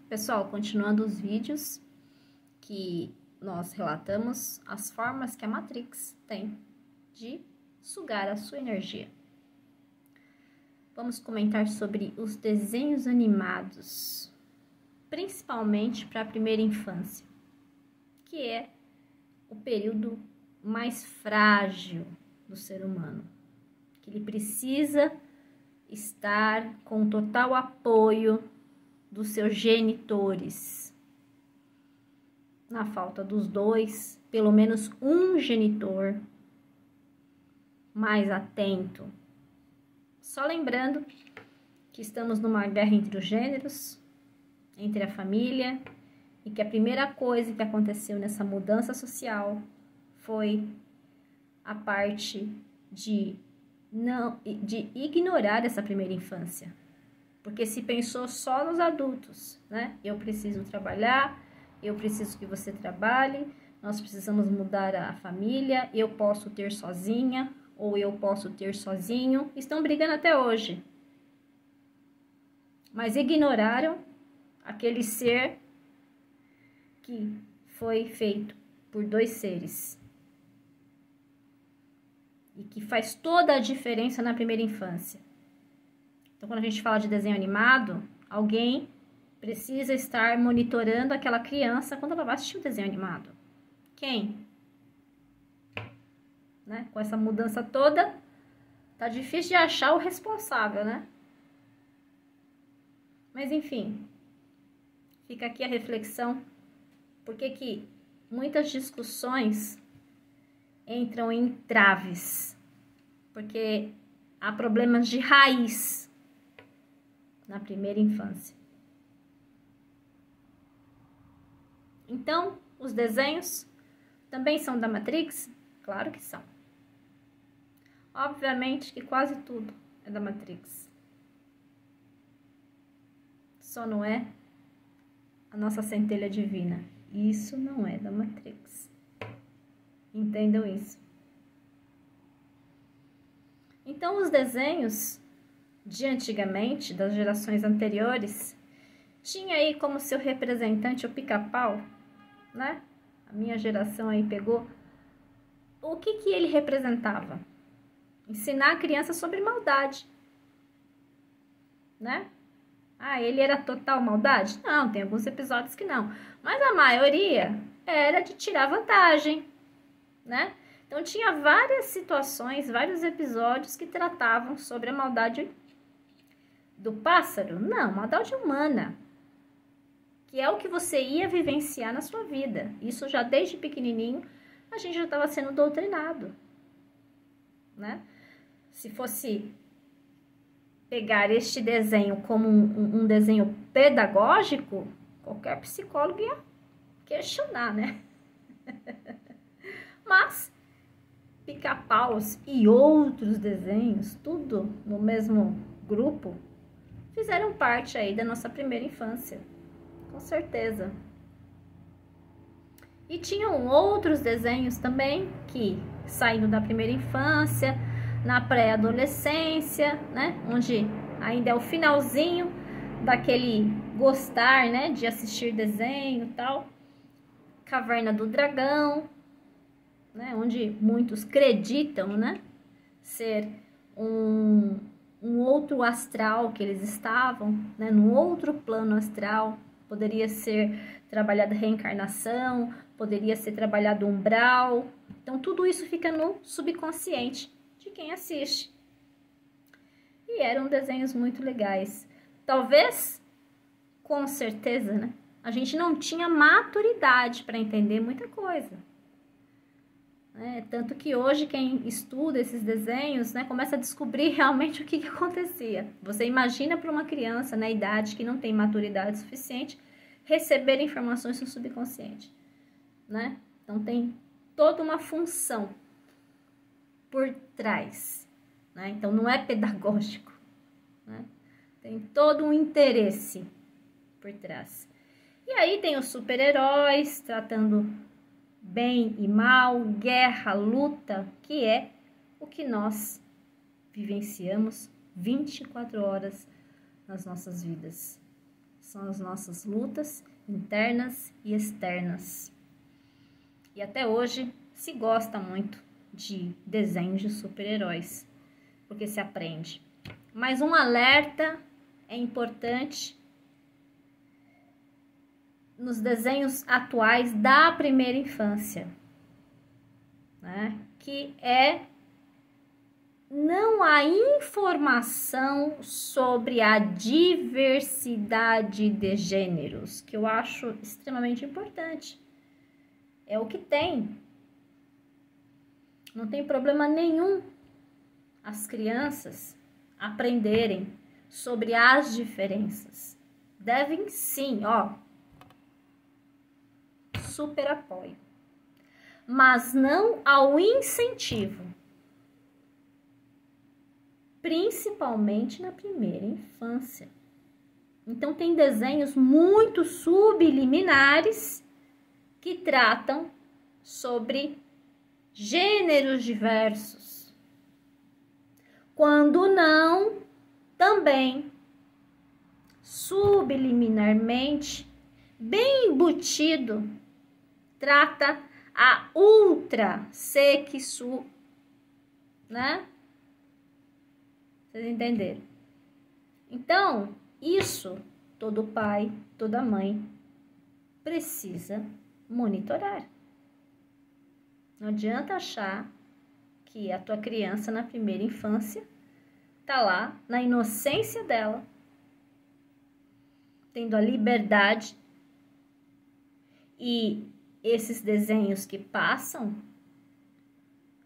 Pessoal, continuando os vídeos que nós relatamos as formas que a Matrix tem de sugar a sua energia. Vamos comentar sobre os desenhos animados, principalmente para a primeira infância, que é o período mais frágil do ser humano, que ele precisa estar com total apoio dos seus genitores. Na falta dos dois, pelo menos um genitor mais atento. Só lembrando que estamos numa guerra entre os gêneros, entre a família, e que a primeira coisa que aconteceu nessa mudança social foi a parte de ignorar essa primeira infância. Porque se pensou só nos adultos, né? Eu preciso trabalhar, eu preciso que você trabalhe, nós precisamos mudar a família, eu posso ter sozinha, ou eu posso ter sozinho. Estão brigando até hoje. Mas ignoraram aquele ser que foi feito por dois seres. E que faz toda a diferença na primeira infância. Então, quando a gente fala de desenho animado, alguém precisa estar monitorando aquela criança quando ela vai assistir o desenho animado. Quem? Né? Com essa mudança toda, tá difícil de achar o responsável, né? Mas, enfim, fica aqui a reflexão. Por que muitas discussões entram em traves? Porque há problemas de raiz na primeira infância. Então, os desenhos também são da Matrix? Claro que são. Obviamente que quase tudo é da Matrix. Só não é a nossa centelha divina. Isso não é da Matrix. Entendam isso. Então, os desenhos de antigamente, das gerações anteriores, tinha aí como seu representante o Pica-Pau, né? A minha geração aí pegou. O que ele representava? Ensinar a criança sobre maldade, né? Ah, ele era total maldade? Não, tem alguns episódios que não. Mas a maioria era de tirar vantagem, né? Então tinha várias situações, vários episódios que tratavam sobre a maldade do pássaro? Não, maldade humana. Que é o que você ia vivenciar na sua vida. Isso já desde pequenininho, a gente já estava sendo doutrinado, né? Se fosse pegar este desenho como um desenho pedagógico, qualquer psicólogo ia questionar, né? Mas Pica-Paus e outros desenhos, tudo no mesmo grupo, fizeram parte aí da nossa primeira infância, com certeza. E tinham outros desenhos também que, saindo da primeira infância, na pré-adolescência, né, onde ainda é o finalzinho daquele gostar, né, de assistir desenho e tal. Caverna do Dragão, né, onde muitos acreditam, né, ser um outro astral que eles estavam, né, num outro plano astral. Poderia ser trabalhada reencarnação, poderia ser trabalhado umbral. Então, tudo isso fica no subconsciente de quem assiste. E eram desenhos muito legais. Talvez, com certeza, né, a gente não tinha maturidade para entender muita coisa. Tanto que hoje quem estuda esses desenhos, né, começa a descobrir realmente o que acontecia. Você imagina para uma criança na idade que não tem maturidade suficiente receber informações do subconsciente, né? Então tem toda uma função por trás, né? Então não é pedagógico, né? Tem todo um interesse por trás. E aí tem os super-heróis tratando bem e mal, guerra, luta, que é o que nós vivenciamos 24 horas nas nossas vidas. são as nossas lutas internas e externas. E até hoje se gosta muito de desenhos de super-heróis, porque se aprende. Mas um alerta é importante nos desenhos atuais da primeira infância, né? Que é não há informação sobre a diversidade de gêneros, que eu acho extremamente importante. É o que tem. Não tem problema nenhum as crianças aprenderem sobre as diferenças. Devem sim, ó, super apoio. Mas não ao incentivo. Principalmente na primeira infância. Então, tem desenhos muito subliminares que tratam sobre gêneros diversos. Quando não, também, subliminarmente, bem embutido, trata a ultrasexualidade, né? Vocês entenderam? Então, isso todo pai, toda mãe precisa monitorar. Não adianta achar que a tua criança na primeira infância tá lá na inocência dela, tendo a liberdade, e esses desenhos que passam,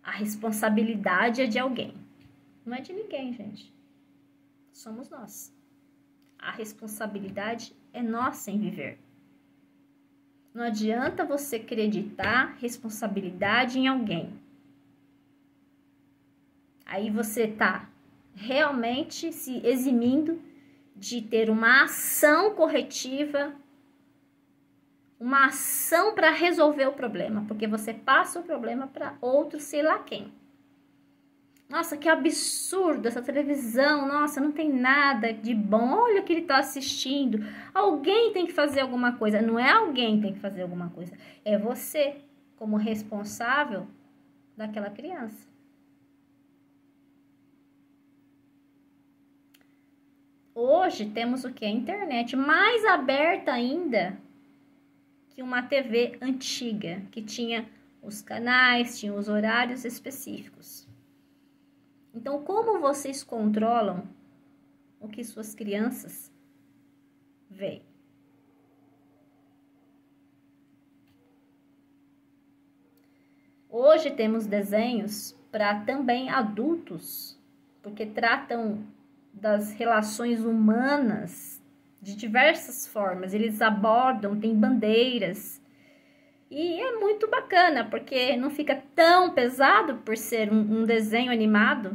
a responsabilidade é de alguém. Não é de ninguém, gente. Somos nós. A responsabilidade é nossa em viver. Não adianta você acreditar responsabilidade em alguém. Aí você tá realmente se eximindo de ter uma ação corretiva, uma ação para resolver o problema, porque você passa o problema para outro, sei lá quem. Nossa, que absurdo essa televisão, nossa, não tem nada de bom, olha o que ele está assistindo. Alguém tem que fazer alguma coisa, não é alguém que tem que fazer alguma coisa, é você, como responsável daquela criança. Hoje temos o que? A internet mais aberta ainda que uma TV antiga, que tinha os canais, tinha os horários específicos. Então, como vocês controlam o que suas crianças veem? Hoje temos desenhos para também adultos, porque tratam das relações humanas de diversas formas. Eles abordam, tem bandeiras. E é muito bacana, porque não fica tão pesado por ser um desenho animado,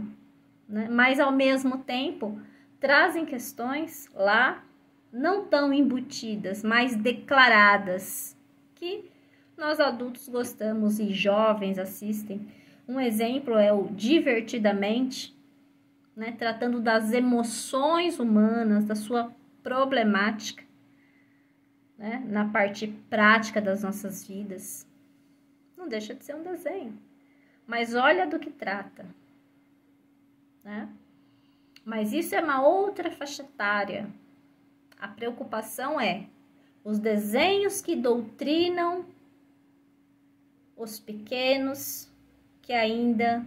né? Mas ao mesmo tempo trazem questões lá não tão embutidas, mas declaradas, que nós adultos gostamos e jovens assistem. Um exemplo é o Divertidamente, né? Tratando das emoções humanas, da sua problemática, né, na parte prática das nossas vidas. Não deixa de ser um desenho, mas olha do que trata, né? Mas isso é uma outra faixa etária. A preocupação é os desenhos que doutrinam os pequenos que ainda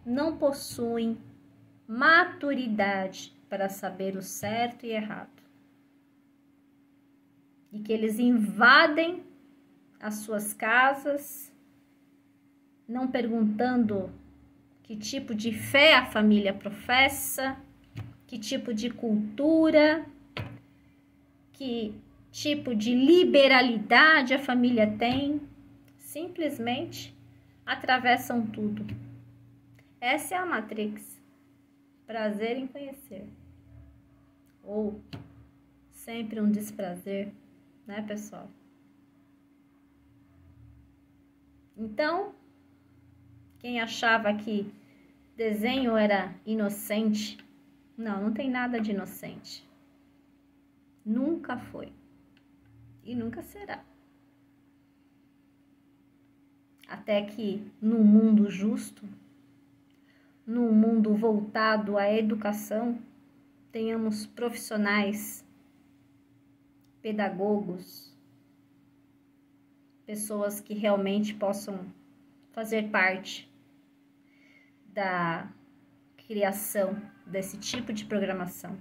não possuem maturidade para saber o certo e errado. E que eles invadem as suas casas, não perguntando que tipo de fé a família professa, que tipo de cultura, que tipo de liberalidade a família tem. Simplesmente atravessam tudo. Essa é a Matrix. Prazer em conhecer. Ou sempre um desprazer, né, pessoal? Então, quem achava que desenho era inocente, não tem nada de inocente. Nunca foi. E nunca será. Até que no mundo justo, num mundo voltado à educação, tenhamos profissionais, pedagogos, pessoas que realmente possam fazer parte da criação desse tipo de programação.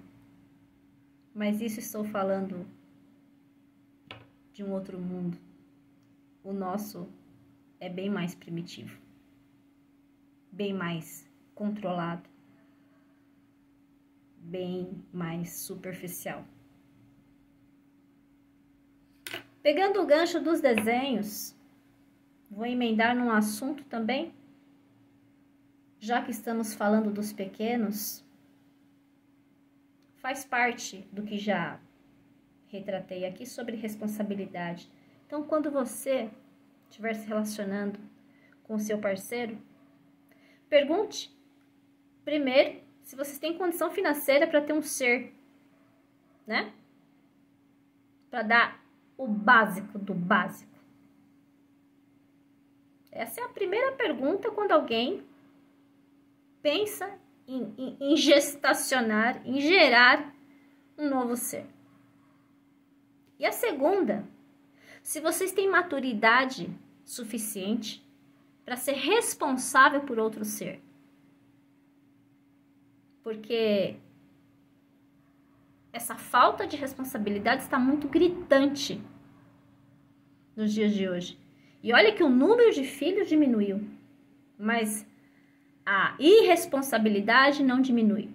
Mas isso estou falando de um outro mundo. O nosso é bem mais primitivo, bem mais controlado, bem mais superficial. Pegando o gancho dos desenhos, vou emendar num assunto também, já que estamos falando dos pequenos, faz parte do que já retratei aqui sobre responsabilidade. Então, quando você estiver se relacionando com o seu parceiro, pergunte primeiro se vocês têm condição financeira para ter um ser, né? Para dar o básico do básico. Essa é a primeira pergunta quando alguém pensa em gestacionar, em gerar um novo ser. E a segunda, se vocês têm maturidade suficiente para ser responsável por outro ser. Porque essa falta de responsabilidade está muito gritante nos dias de hoje. E olha que o número de filhos diminuiu, mas a irresponsabilidade não diminui.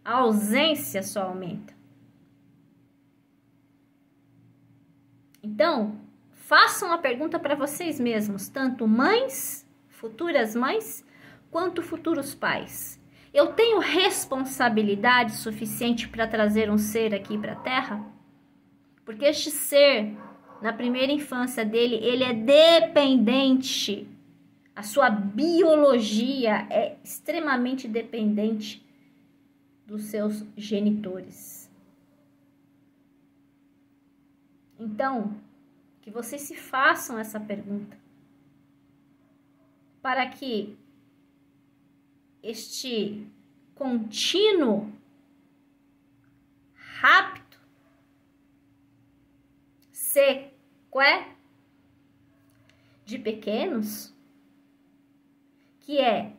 A ausência só aumenta. Então, façam a pergunta para vocês mesmos, tanto mães, futuras mães, quanto futuros pais. Eu tenho responsabilidade suficiente para trazer um ser aqui para a Terra? Porque este ser, na primeira infância dele, ele é dependente. A sua biologia é extremamente dependente dos seus genitores. Então, que vocês se façam essa pergunta, para que este contínuo, rápido, sequé de pequenos, que é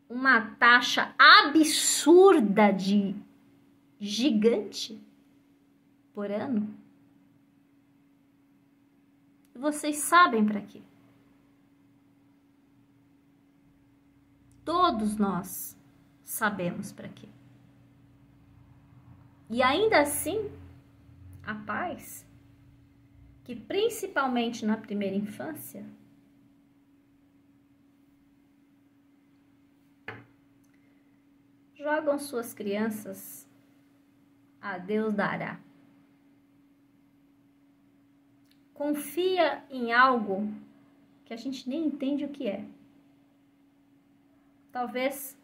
uma taxa absurda de gigante por ano, vocês sabem para quê? Todos nós sabemos para quê. E ainda assim, a paz, que principalmente na primeira infância, jogam suas crianças a Deus dará. Confia em algo que a gente nem entende o que é. Talvez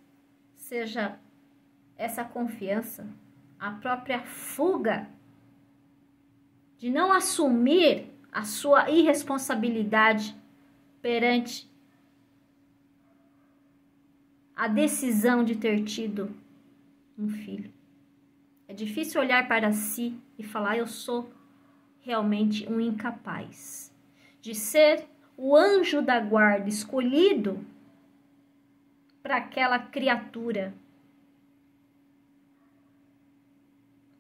seja essa confiança, a própria fuga de não assumir a sua irresponsabilidade perante a decisão de ter tido um filho. É difícil olhar para si e falar, eu sou realmente um incapaz de ser o anjo da guarda escolhido para aquela criatura.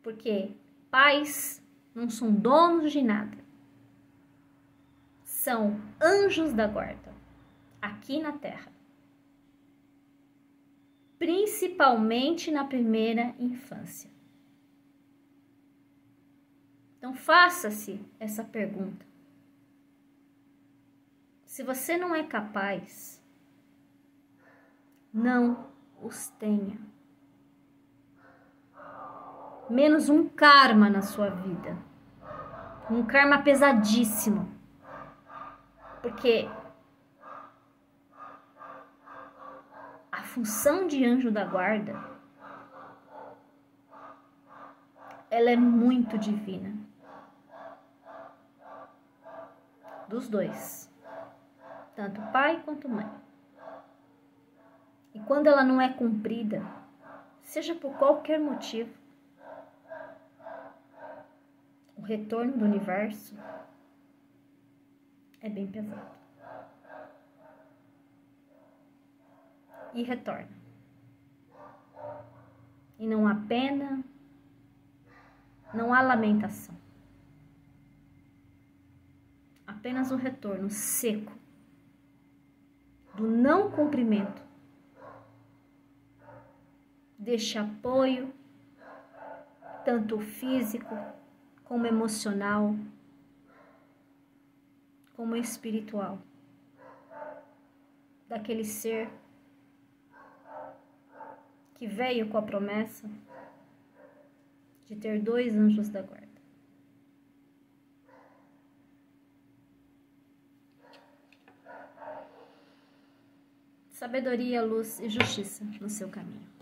Porque pais não são donos de nada. São anjos da guarda aqui na Terra. Principalmente na primeira infância. Então, faça-se essa pergunta. Se você não é capaz, não os tenha. Menos um karma na sua vida. Um karma pesadíssimo. Porque a função de anjo da guarda ela é muito divina. Dos dois, tanto pai quanto mãe. E quando ela não é cumprida, seja por qualquer motivo, o retorno do universo é bem pesado. E retorna. E não há pena, não há lamentação. Apenas um retorno seco do não cumprimento deste apoio, tanto físico como emocional, como espiritual, daquele ser que veio com a promessa de ter 2 anjos da guarda. Sabedoria, luz e justiça no seu caminho.